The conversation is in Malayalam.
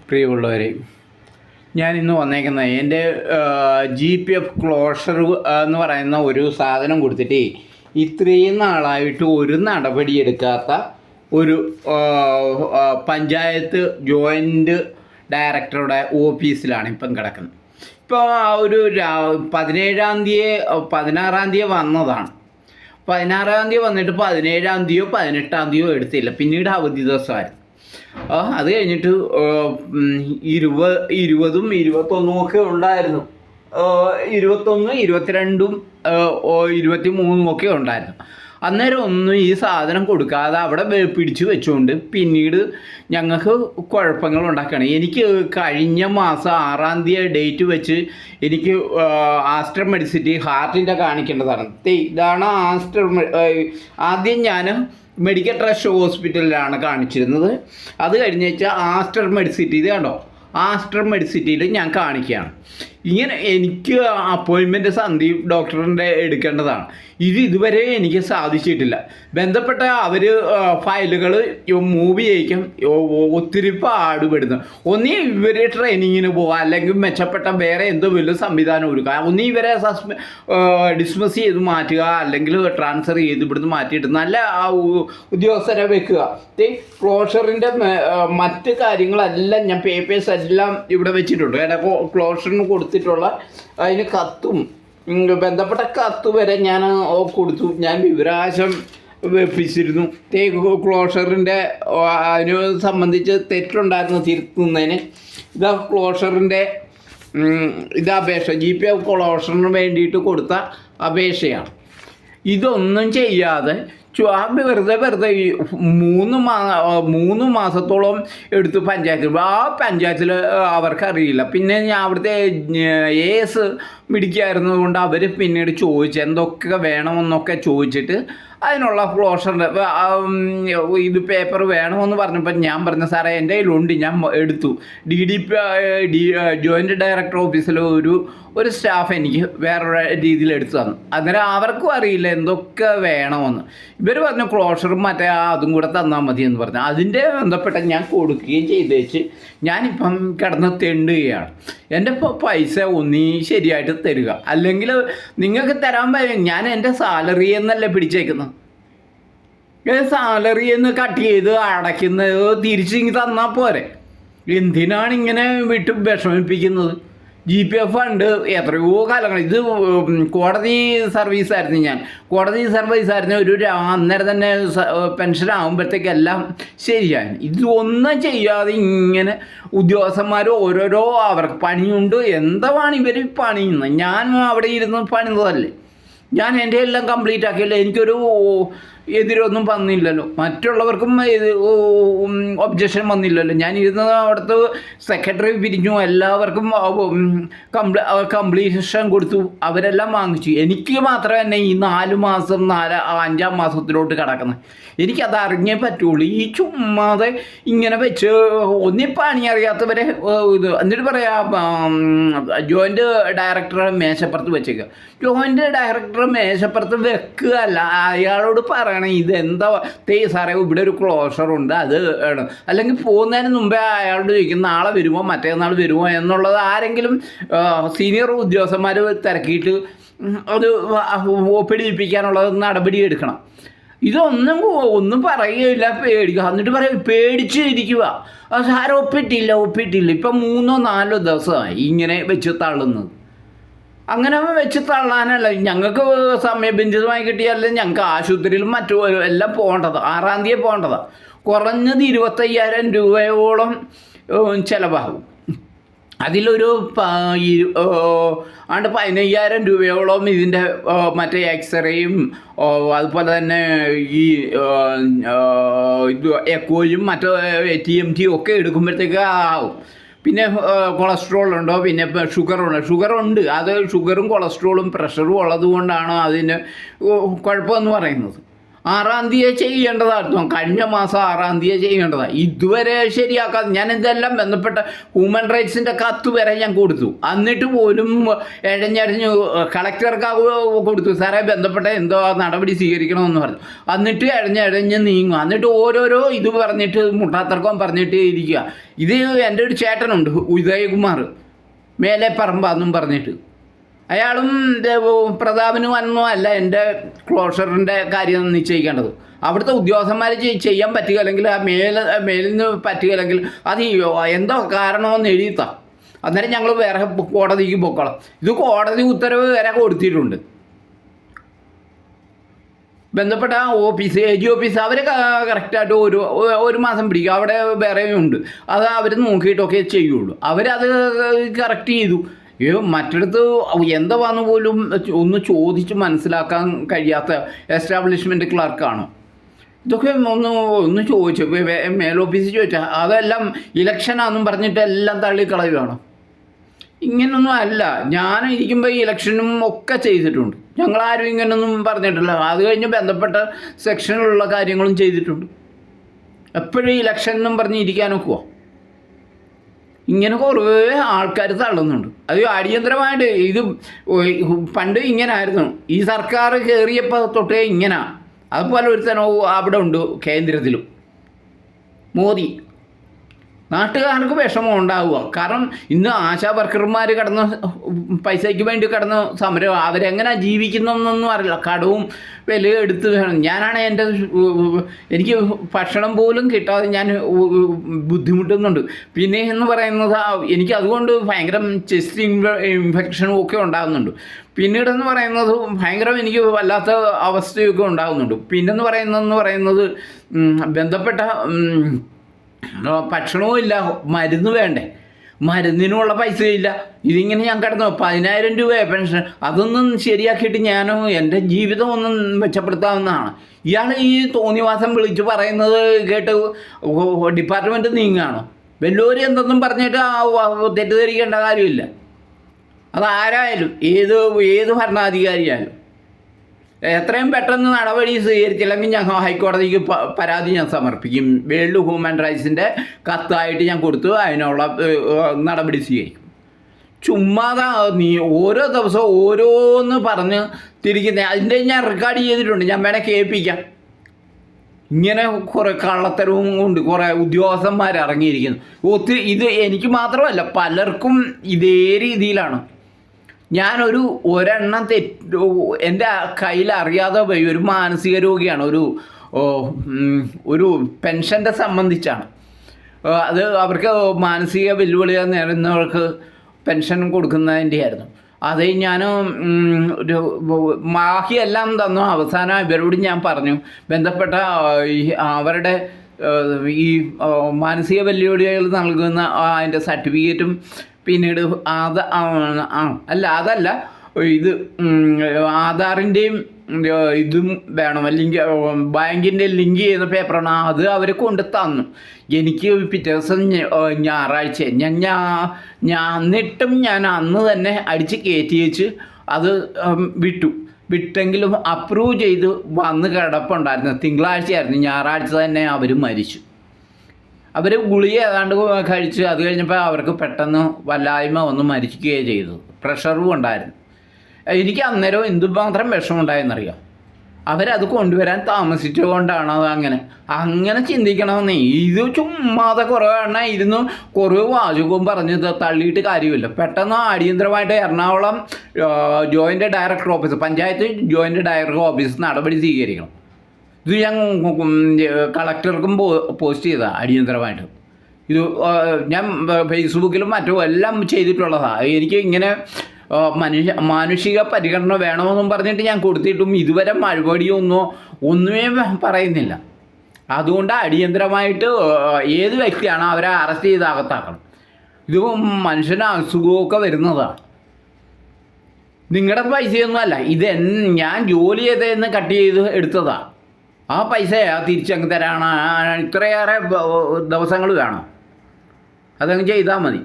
പ്രിയമുള്ളവരെ, ഞാൻ ഇന്ന് വന്നേക്കുന്നത് എൻ്റെ GPF ക്ലോഷർ എന്ന് പറയുന്ന ഒരു സാധനം കൊടുത്തിട്ട് ഇത്രയും നാളായിട്ട് ഒരു നടപടി എടുക്കാത്ത ഒരു പഞ്ചായത്ത് ജോയിൻ്റ് ഡയറക്ടറുടെ ഓഫീസിലാണ് ഇപ്പം കിടക്കുന്നത്. ഇപ്പോൾ ഒരു 16-ാം തീയതി വന്നതാണ്. 16-ാം തീയതി വന്നിട്ട് 17-ാം തീയതിയോ 18-ാം തീയതിയോ എടുത്തില്ല. പിന്നീട് അവധി ദിവസമായിരുന്നു. അത് കഴിഞ്ഞിട്ട് 20-ഉം 21-ഉം ഒക്കെ ഉണ്ടായിരുന്നു. 21, 22, 23 ഒക്കെ ഉണ്ടായിരുന്നു. അന്നേരം ഒന്നും ഈ സാധനം കൊടുക്കാതെ അവിടെ പിടിച്ചു വെച്ചുകൊണ്ട് പിന്നീട് ഞങ്ങൾക്ക് കുഴപ്പങ്ങൾ ഉണ്ടാക്കുകയാണ്. എനിക്ക് കഴിഞ്ഞ മാസം 6-ാം തീയതി ഡേറ്റ് വെച്ച് എനിക്ക് ആസ്റ്റർ മെഡിസിറ്റി ഹാർട്ടിൻ്റെ കാണിക്കേണ്ടതാണ്. ഇതാണ് ആദ്യം ഞാൻ മെഡിക്കൽ ട്രസ്റ്റ് ഹോസ്പിറ്റലിലാണ് കാണിച്ചിരുന്നത്. അത് കഴിഞ്ഞ് വെച്ചാൽ ആസ്റ്റർ മെഡിസിറ്റി, ഇത് കണ്ടോ, ആസ്റ്റർ മെഡിസിറ്റിയിൽ ഞാൻ കാണിക്കുകയാണ്. ഇങ്ങനെ എനിക്ക് അപ്പോയിൻമെൻറ്റ് സന്ദീപ് ഡോക്ടറിൻ്റെ എടുക്കേണ്ടതാണ്. ഇതുവരെ എനിക്ക് സാധിച്ചിട്ടില്ല. ബന്ധപ്പെട്ട അവർ ഫയലുകൾ മൂവ് ചെയ്യിക്കും, ഒത്തിരി പാടുപെടുന്നു. ഒന്നീ ഇവർ ട്രെയിനിങ്ങിന് പോവുക, അല്ലെങ്കിൽ മെച്ചപ്പെട്ട വേറെ എന്തോ വലിയ സംവിധാനം ഒരുക്കുക. ഒന്നീ ഇവരെ ഡിസ്മിസ് ചെയ്ത് മാറ്റുക, അല്ലെങ്കിൽ ട്രാൻസ്ഫർ ചെയ്ത് ഇവിടുന്ന് മാറ്റിയിട്ട് നല്ല ഉദ്യോഗസ്ഥരെ വെക്കുക. ക്ലോഷറിൻ്റെ മറ്റ് കാര്യങ്ങളെല്ലാം ഞാൻ പേപ്പേഴ്സ് എല്ലാം ഇവിടെ വെച്ചിട്ടുണ്ട്. ക്ലോഷറിന് കൊടുത്തിട്ടുള്ള അതിന് കത്തും ബന്ധപ്പെട്ട കത്ത് വരെ ഞാൻ കൊടുത്തു. ഞാൻ വിവരാശം വെപ്പിച്ചിരുന്നു. ക്ലോഷറിൻ്റെ അതിന് സംബന്ധിച്ച് തെറ്റുണ്ടായിരുന്നു തിരുത്തുന്നതിന്. ഇതാ ക്ലോഷറിൻ്റെ അപേക്ഷ, GPF ക്ലോഷറിന് വേണ്ടിയിട്ട് കൊടുത്ത അപേക്ഷയാണ്. ഇതൊന്നും ചെയ്യാതെ വെറുതെ 3 മാസത്തോളം എടുത്തു പഞ്ചായത്തിൽ. ആ പഞ്ചായത്തിൽ അവർക്കറിയില്ല. പിന്നെ ഞാൻ അവിടുത്തെ AS മിടിക്കായിരുന്നത് കൊണ്ട് അവർ പിന്നീട് ചോദിച്ചു എന്തൊക്കെ വേണമെന്നൊക്കെ ചോദിച്ചിട്ട് അതിനുള്ള ക്ലോഷറിൻ്റെ ഇത് പേപ്പർ വേണമെന്ന് പറഞ്ഞപ്പോൾ ഞാൻ പറഞ്ഞു, സാറേ എൻ്റെ കയ്യിലുണ്ട്, ഞാൻ എടുത്തു. ജോയിൻ്റ് ഡയറക്ടർ ഓഫീസിൽ ഒരു സ്റ്റാഫ് എനിക്ക് വേറൊരു രീതിയിൽ എടുത്തു തന്നു. അന്നേരം അവർക്കും അറിയില്ല എന്തൊക്കെ വേണമെന്ന്. ഇവർ പറഞ്ഞു ക്ലോഷറും മറ്റേ അതും കൂടെ തന്നാൽ മതി എന്ന് പറഞ്ഞു. അതിൻ്റെ ബന്ധപ്പെട്ട ഞാൻ കൊടുക്കുകയും ചെയ്തേച്ച് ഞാനിപ്പം കിടന്ന് തെണ്ടുകയാണ്. എൻ്റെ പൈസ ഒന്നീ ശരിയായിട്ട് തരിക, അല്ലെങ്കിൽ നിങ്ങൾക്ക് തരാൻ പറ്റും. ഞാൻ എൻ്റെ സാലറി എന്നല്ല പിടിച്ചേക്കുന്നത്. സാലറി എന്ന് കട്ട് ചെയ്ത് അടയ്ക്കുന്നത് തിരിച്ചിങ്ങ് തന്നാൽ പോരെ. എന്തിനാണ് ഇങ്ങനെ വിട്ട് വിഷമിപ്പിക്കുന്നത്? GPF ഫണ്ട് എത്രയോ കാലങ്ങൾ, ഇത് കോടതി സർവീസായിരുന്നു. കോടതി സർവീസായിരുന്നു. അന്നേരം തന്നെ പെൻഷൻ ആകുമ്പോഴത്തേക്കെല്ലാം ശരിയാണ്. ഇതൊന്നും ചെയ്യാതെ ഇങ്ങനെ ഉദ്യോഗസ്ഥന്മാർ ഓരോരോ അവർക്ക് പണിയുണ്ട്. എന്താണ് ഇവർ പണിയുന്നത്? ഞാൻ അവിടെ ഇരുന്ന് പണിതല്ലേ. ഞാൻ എൻ്റെ എല്ലാം കംപ്ലീറ്റ് ആക്കിയല്ലോ. എനിക്കൊരു എതിരൊന്നും വന്നില്ലല്ലോ. മറ്റുള്ളവർക്കും ഒബ്ജക്ഷൻ വന്നില്ലല്ലോ. ഞാൻ ഇരുന്ന അവിടുത്തെ സെക്രട്ടറി പിരിഞ്ഞു, എല്ലാവർക്കും കംപ്ലീഷൻ കൊടുത്തു, അവരെല്ലാം വാങ്ങിച്ചു. എനിക്ക് മാത്രമേ തന്നെ ഈ 4 മാസം 5-ാം മാസത്തിലോട്ട് കിടക്കുന്നത്. എനിക്കത് അറിഞ്ഞേ പറ്റുള്ളൂ. ഈ ചുമ്മാതെ ഇങ്ങനെ വെച്ച് ഒന്നി പണി അറിയാത്തവരെ ഇത് എന്നിട്ട് പറയാം ജോയിൻ്റ് ഡയറക്ടറെ മേശപ്പുറത്ത് വെച്ചേക്കുക. ജോയിൻ്റ് ഡയറക്ടറെ മേശപ്പുറത്ത് വെക്കുക അല്ല, അയാളോട് പറയണം ഇതെന്താ സാറേ ഇവിടെ ഒരു ക്ലോഷറുണ്ട് അത് ആണ്. അല്ലെങ്കിൽ പോകുന്നതിന് മുമ്പേ അയാളോട് ചോദിക്കും നാളെ വരുമോ മറ്റേന്നാൾ വരുമോ എന്നുള്ളത്. ആരെങ്കിലും സീനിയർ ഉദ്യോഗസ്ഥന്മാർ തിരക്കിയിട്ട് അത് ഒപ്പിടിപ്പിക്കാനുള്ളത് നടപടി എടുക്കണം. ഒന്നും പറയുകയില്ല, പേടിക്കുക. എന്നിട്ട് പറയും പേടിച്ച് ഇരിക്കുക, സാരം ഒപ്പിട്ടില്ല. ഇപ്പം 3-4 ദിവസമായി ഇങ്ങനെ വെച്ച് തള്ളുന്നത്. അങ്ങനെ വെച്ച് തള്ളാനല്ല, ഞങ്ങൾക്ക് സമയബന്ധിതമായി കിട്ടിയാലേ ഞങ്ങൾക്ക് ആശുപത്രിയിലും മറ്റു എല്ലാം പോകേണ്ടത്. 6-ാം തീയതി പോകേണ്ടതാണ്. കുറഞ്ഞത് 25,000 രൂപയോളം ചിലവാകും. അതിലൊരു 15,000 രൂപയോളം ഇതിൻ്റെ മറ്റേ എക്സ്റേയും അതുപോലെ തന്നെ ഈ എക്കോയും മറ്റേ TMT ഒക്കെ എടുക്കുമ്പോഴത്തേക്ക് ആവും. പിന്നെ കൊളസ്ട്രോൾ ഉണ്ടോ, പിന്നെ ഷുഗറുണ്ട്. അത് ഷുഗറും കൊളസ്ട്രോളും പ്രഷറും ഉള്ളത് കൊണ്ടാണ് അതിന് കുഴപ്പമെന്ന് പറയുന്നത്. 6-ാം തീയതി ചെയ്യേണ്ടതായിരുന്നു, കഴിഞ്ഞ മാസം 6-ാം തീയതി ചെയ്യേണ്ടതാണ്. ഇതുവരെ ശരിയാക്കാതെ ഞാൻ ഇതെല്ലാം ബന്ധപ്പെട്ട ഹ്യൂമൻ റൈറ്റ്സിൻ്റെ കത്ത് വരെ ഞാൻ കൊടുത്തു. എന്നിട്ട് പോലും ഇഴഞ്ഞഴിഞ്ഞ് കളക്ടർക്ക് കൊടുത്തു, സാറേ ബന്ധപ്പെട്ട എന്തോ നടപടി സ്വീകരിക്കണമെന്ന് പറഞ്ഞു. എന്നിട്ട് ഇഴഞ്ഞ് നീങ്ങുക, എന്നിട്ട് ഓരോരോ ഇത് പറഞ്ഞിട്ട് മുട്ടാത്തർക്കം പറഞ്ഞിട്ട് ഇരിക്കുക. ഇത് എൻ്റെ ഒരു ചേട്ടനുണ്ട് ഉദയകുമാർ മേലെ പറമ്പാന്നും പറഞ്ഞിട്ട്, അയാളും പ്രതാപനും ഒന്നും അല്ല എൻ്റെ ക്ലോഷറിൻ്റെ കാര്യം നിശ്ചയിക്കേണ്ടത്. അവിടുത്തെ ഉദ്യോഗസ്ഥന്മാർ ചെയ്യാൻ പറ്റുക, അല്ലെങ്കിൽ ആ മേലിൽ നിന്ന് പറ്റുകയില്ലെങ്കിൽ അത് എന്തോ കാരണമെന്ന് എഴുതിത്താം, അന്നേരം ഞങ്ങൾ വേറെ കോടതിക്ക് പോക്കോളാം. ഇത് കോടതി ഉത്തരവ് വരെ കൊടുത്തിട്ടുണ്ട്. ബന്ധപ്പെട്ട ഓഫീസ് AG ഓഫീസ് അവർ കറക്റ്റായിട്ട് ഒരു മാസം പിടിക്കും. അവിടെ വേറെയും ഉണ്ട്, അത് അവർ നോക്കിയിട്ടൊക്കെ ചെയ്യുള്ളൂ. അവരത് കറക്റ്റ് ചെയ്തു. മറ്റിടത്ത് എന്താന്ന് പോലും ഒന്ന് ചോദിച്ച് മനസ്സിലാക്കാൻ കഴിയാത്ത എസ്റ്റാബ്ലിഷ്മെൻറ്റ് ക്ലർക്കാണ്. ഇതൊക്കെ ഒന്ന് ചോദിച്ചു, മേലോഫീസിൽ ചോദിച്ചാൽ അതെല്ലാം ഇലക്ഷനാണെന്നും പറഞ്ഞിട്ട് എല്ലാം തള്ളിക്കളയുകയാണ്. ഇങ്ങനൊന്നും അല്ല, ഞാൻ ഇരിക്കുമ്പോൾ ഇലക്ഷനും ഒക്കെ ചെയ്തിട്ടുണ്ട്. ഞങ്ങളാരും ഇങ്ങനൊന്നും പറഞ്ഞിട്ടില്ല. അത് കഴിഞ്ഞ് ബന്ധപ്പെട്ട സെക്ഷനിലുള്ള കാര്യങ്ങളും ചെയ്തിട്ടുണ്ട്. എപ്പോഴും ഇലക്ഷൻ എന്നും പറഞ്ഞ് ഇരിക്കാനൊക്കുമോ? ഇങ്ങനെ കുറേ ആൾക്കാർ തള്ളുന്നുണ്ട്. അത് അടിയന്തരമായിട്ട് ഇത് പണ്ട് ഇങ്ങനെ ആയിരുന്നു, ഈ സർക്കാർ കയറിയപ്പോൾ തൊട്ടേ ഇങ്ങനെ. അതുപോലെ ഒരുത്തനോ അവിടെ ഉണ്ട് കേന്ദ്രത്തിലും, മോദി. നാട്ടുകാർക്ക് വിഷമം ഉണ്ടാവുക. കാരണം ഇന്ന് ആശാ വർക്കർമാർ കടന്ന് പൈസയ്ക്ക് വേണ്ടി കടന്ന് സമരം, അവരെങ്ങനെ ജീവിക്കുന്നതെന്നൊന്നും അറിയില്ല. കടവും വില എടുത്ത് വേണം. ഞാനാണ് എനിക്ക് ഭക്ഷണം പോലും കിട്ടാതെ ഞാൻ ബുദ്ധിമുട്ടുന്നുണ്ട്. പിന്നെ എന്ന് പറയുന്നത് എനിക്ക് അതുകൊണ്ട് ഭയങ്കര ചെസ്റ്റ് ഇൻഫെക്ഷനും ഒക്കെ ഉണ്ടാകുന്നുണ്ട്. പിന്നീടെന്ന് പറയുന്നത് ഭയങ്കര എനിക്ക് വല്ലാത്ത അവസ്ഥയൊക്കെ ഉണ്ടാകുന്നുണ്ട്. പിന്നെന്ന് പറയുന്നത് ബന്ധപ്പെട്ട ഭക്ഷണവും ഇല്ല, മരുന്ന് വേണ്ടേ, മരുന്നിനുള്ള പൈസയില്ല. ഇതിങ്ങനെ ഞാൻ കിടന്നു 10,000 രൂപ പെൻഷൻ, അതൊന്നും ശരിയാക്കിയിട്ട് ഞാനും എൻ്റെ ജീവിതം ഒന്നും മെച്ചപ്പെടുത്താവുന്നതാണ്. ഇയാൾ ഈ തോന്നിവാസം വിളിച്ച് പറയുന്നത് കേട്ട് ഡിപ്പാർട്ട്മെൻറ്റ് നീങ്ങുകയാണോ? വല്ലവരും എന്തെന്നും പറഞ്ഞിട്ട് തെറ്റിദ്ധരിക്കേണ്ട കാര്യമില്ല. അതാരായാലും ഏത് ഭരണാധികാരിയായാലും എത്രയും പെട്ടെന്ന് നടപടി സ്വീകരിച്ചില്ലെങ്കിൽ ഞാൻ ഹൈക്കോടതിക്ക് പരാതി ഞാൻ സമർപ്പിക്കും. വേൾഡ് ഹ്യൂമൻ റൈറ്റ്സിൻ്റെ കത്തായിട്ട് ഞാൻ കൊടുത്തു, അതിനുള്ള നടപടി സ്വീകരിക്കും. ചുമ്മാതാ നീ ഓരോ ദിവസവും ഓരോന്ന് പറഞ്ഞ് തിരിക്കുന്നത്. അതിൻ്റെ ഞാൻ റെക്കോർഡ് ചെയ്തിട്ടുണ്ട്, ഞാൻ വേണേൽ കേൾപ്പിക്കാം. ഇങ്ങനെ കുറേ കള്ളത്തരവും കൊണ്ട് കുറേ ഉദ്യോഗസ്ഥന്മാർ ഇറങ്ങിയിരിക്കുന്നു. ഇത് എനിക്ക് മാത്രമല്ല, പലർക്കും ഇതേ രീതിയിലാണ്. ഞാനൊരു ഒരെണ്ണം എൻ്റെ കയ്യിൽ അറിയാതെ പോയി. ഒരു മാനസിക രോഗിയാണ്, ഒരു പെൻഷൻ്റെ സംബന്ധിച്ചാണ്. അത് അവർക്ക് മാനസിക വെല്ലുവിളി നേരിടുന്നവർക്ക് പെൻഷൻ കൊടുക്കുന്നതിൻ്റെ ആയിരുന്നു. അത് ഞാൻ ബാക്കിയെല്ലാം തന്നു. അവസാനം ഇവരോട് ഞാൻ പറഞ്ഞു, ബന്ധപ്പെട്ട അവരുടെ ഈ മാനസിക വെല്ലുവിളികൾ നൽകുന്ന അതിൻ്റെ സർട്ടിഫിക്കറ്റും പിന്നീട് അതല്ല ഇത് ആധാറിൻ്റെയും ഇതും വേണം, അല്ലെങ്കിൽ ബാങ്കിൻ്റെ ലിങ്ക് ചെയ്യുന്ന പേപ്പറാണ്. അത് അവർ കൊണ്ട് തന്നു. എനിക്ക് പിറ്റേ ദിവസം ഞായറാഴ്ച എന്നിട്ടും ഞാൻ അന്ന് തന്നെ അടിച്ച് കയറ്റി വെച്ച് അത് വിട്ടെങ്കിലും അപ്രൂവ് ചെയ്ത് വന്ന് കിടപ്പുണ്ടായിരുന്നു. തിങ്കളാഴ്ചയായിരുന്നു, ഞായറാഴ്ച തന്നെ അവർ മരിച്ചു. അവർ ഗുളിക ഏതാണ്ട് കഴിച്ച് അത് കഴിഞ്ഞപ്പോൾ അവർക്ക് പെട്ടെന്ന് വല്ലായ്മ വന്ന് മരിക്കുകയാണ് ചെയ്തത്. പ്രഷറും ഉണ്ടായിരുന്നു. എനിക്ക് അന്നേരം എന്തുമാത്രം വിഷമമുണ്ടായെന്നറിയാം. അവരത് കൊണ്ടുവരാൻ താമസിച്ചുകൊണ്ടാണ് അത് അങ്ങനെ ചിന്തിക്കണമെന്നേ. ഇത് ചുമ്മാതെ കുറേ എണ്ണം ഇരുന്ന് കുറേ വാചകവും പറഞ്ഞ് തള്ളിയിട്ട് കാര്യമില്ല. പെട്ടെന്ന് അടിയന്തരമായിട്ട് Ernakulam joint director office, panchayat joint director office നടപടി സ്വീകരിക്കണം. ഇത് ഞാൻ കളക്ടർക്കും പോസ്റ്റ് ചെയ്തതാണ് അടിയന്തരമായിട്ട്. ഇത് ഞാൻ ഫേസ്ബുക്കിലും മറ്റും എല്ലാം ചെയ്തിട്ടുള്ളതാണ്. എനിക്ക് ഇങ്ങനെ മാനുഷിക പരിഗണന വേണമെന്നും പറഞ്ഞിട്ട് ഞാൻ കൊടുത്തിട്ടും ഇതുവരെ ഒന്നുമേ പറയുന്നില്ല. അതുകൊണ്ട് അടിയന്തരമായിട്ട് ഏത് വ്യക്തിയാണോ അവരെ അറസ്റ്റ് ചെയ്ത് അകത്താക്കണം. ഇത് മനുഷ്യന് അസുഖമൊക്കെ വരുന്നതാണ്. നിങ്ങളുടെ പൈസയൊന്നുമല്ല ഇത്, ഞാൻ ജോലി ചെയ്തതെന്ന് കട്ട് ചെയ്ത് എടുത്തതാണ്. ആ പൈസ തിരിച്ചങ്ങ് തരാണ്. ഇത്രയേറെ ദിവസങ്ങൾ വേണം, അതങ്ങ് ചെയ്താൽ മതി.